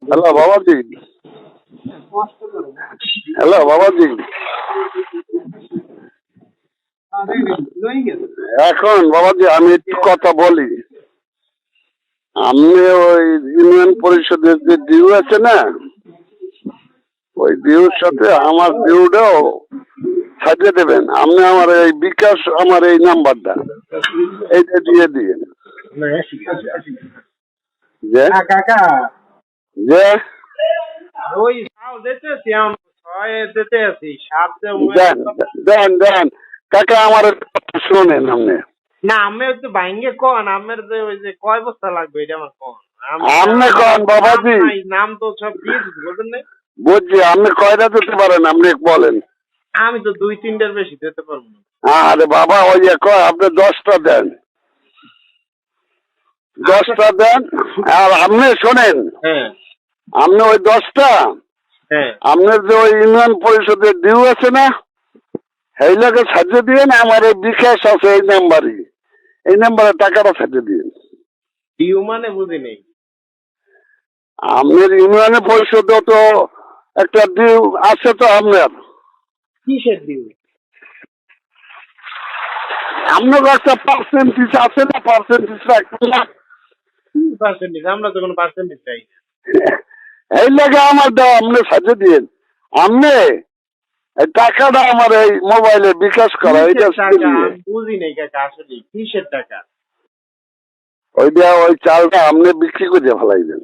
Hello বাবাজি। Hello বাবাজি। এখন বাবাজি আমি একটু কথা বলি। আপনি ওই ইউনিয়ন পরিষদের যে ডিউ আছে না, ওই ডিউর সাথে আমার ডিউটাও সাজিয়ে দেবেন। আপনি আমার এই বিকাশ, আমার এই নাম্বারটা এইটা দিয়ে দিন। যে কাকা যে ওই সাল দিতেছি আমরা ছয় দিতে আছি সাত দেন দেন দেন কাকা, আমার একটু শোনেন আপনি। না আমি একটু ভাঙ্গে কন আমার যে ওই যে কয় বস্তা লাগবে এটা আমার কন আপনি কন বাবাজি। নাম তো সব দিয়ে দিচ্ছি বলতেন না। বুঝছি, আপনি কয়টা দিতে পারেন আপনি বলেন। আমি তো 2-3টার বেশি দিতে পারবো না। আরে বাবা, ওই যে কয় আপনি 10টা দেন, 10টা দেন। আর আপনি শোনেন, হ্যাঁ আপনি ওই 10টা হ্যাঁ আপনার যে ওই ইউনিয়ন পরিষদের ডিউ আছে না, সেইটাকে সাজিয়ে দিন। আমার এই বিকাশ আছে এই নাম্বারই, এই নাম্বারে টাকাটা সাজিয়ে দিন। ডিউ মানে বুঝি নেই। আপনার ইউনিয়ন পরিষদে তো একটা ডিউ আছে তো আপনার। কিসের ডিউ? আপনার একটা পার্সেন্টেজ আছে না, পার্সেন্টেজ রাখবেন না। পার্সেন্টেজ? আমরা তো কোনো পার্সেন্টেজ চাই না। এই লাগে আমার দাও, আপনি সাজিয়ে দিন। আপনি এই টাকাটা আমার এই মোবাইলে বিকাশ করা, এইটা কিসের টাকা? আমি বুঝি নেই কাকা আসলে কিসের টাকা। ওইটা ওই চালটা আপনি বিক্রি করে ফেলাইবেন।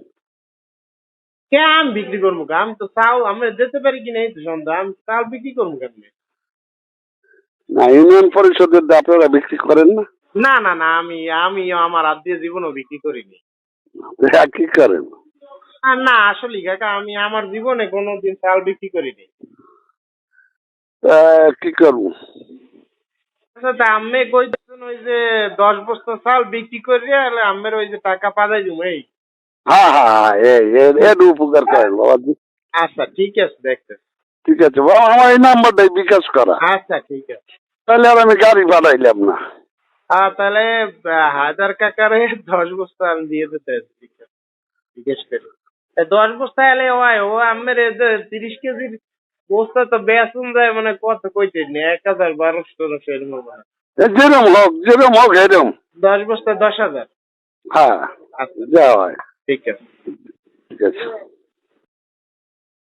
কে আমি বিক্রি করবো? আমি তো চাল আমি দিতে পারি কিনা এই তো সন্দেহ। আমি চাল বিক্রি করবো কেমনে? না, ইউনিয়ন পরিষদের আপনারা বিক্রি করেন না? না না না, আমি আমি আমার আত্মীয় জীবনও বিক্রি করিনি। কি করেন? আর না আসলে কাকা আমি আমার জীবনে কোনোদিন চাল বিক্রি করিনি। কি করবো? আচ্ছা তা আমি কইতেছেন ওই যে 10 বস্তা চাল বিক্রি করিয়া আমের ওই যে টাকা পাঠাই দিব এই। হ্যাঁ হ্যাঁ হ্যাঁ, এর উপকার করেন বাবাজি। আচ্ছা ঠিক আছে দেখতে। ঠিক আছে বাবা, আমার এই নাম্বারটাই বিকাশ করা। আচ্ছা ঠিক আছে। তাহলে আর আমি গাড়ি পাঠাইলাম না। তাহলে হাজার কাকারে 10 বস্তা আমি দিয়ে দিতে আছি। ঠিক আছে জিজ্ঞেস করি 10 বস্তা এলে হয় ও আমের 30 কেজির বস্তা তো বেচুন যায় মানে কত কইতে নি 1000-1200 এরকম হয়। যেরম হোক এরম। 10 বস্তা 10,000। হ্যাঁ, আচ্ছা যা হয়। ঠিক আছে। ঠিক আছে।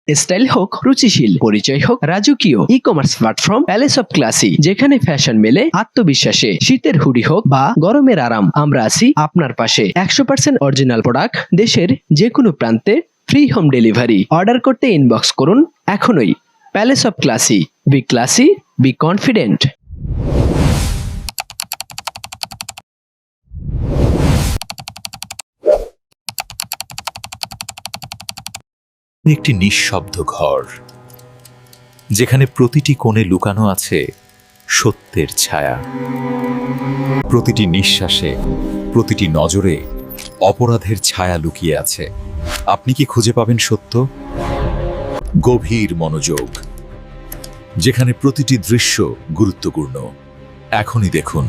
স্টাইল হোক রুচিশীল, পরিচয় হোক রাজকীয়, e commerce platform palace of classy, যেখানে ফ্যাশন মেলে আত্মবিশ্বাসে। শীতের হুডি হোক বা গরমের আরাম, আমরা আছি আপনার পাশে। 100% অরিজিনাল প্রোডাক্ট, দেশের যে কোনো প্রান্তে, ফ্রি হোম ডেলিভারি। অর্ডার করতে ইনবক্স করুন এখনই। Palace of classy, be confident. একটি নিঃশব্দ ঘর, যেখানে প্রতিটি কোণে লুকানো আছে সত্যের ছায়া। প্রতিটি নিঃশ্বাসে, প্রতিটি নজরে অপরাধের ছায়া লুকিয়ে আছে। আপনি কি খুঁজে পাবেন সত্য? গভীর মনোযোগ, যেখানে প্রতিটি দৃশ্য গুরুত্বপূর্ণ। এখনই দেখুন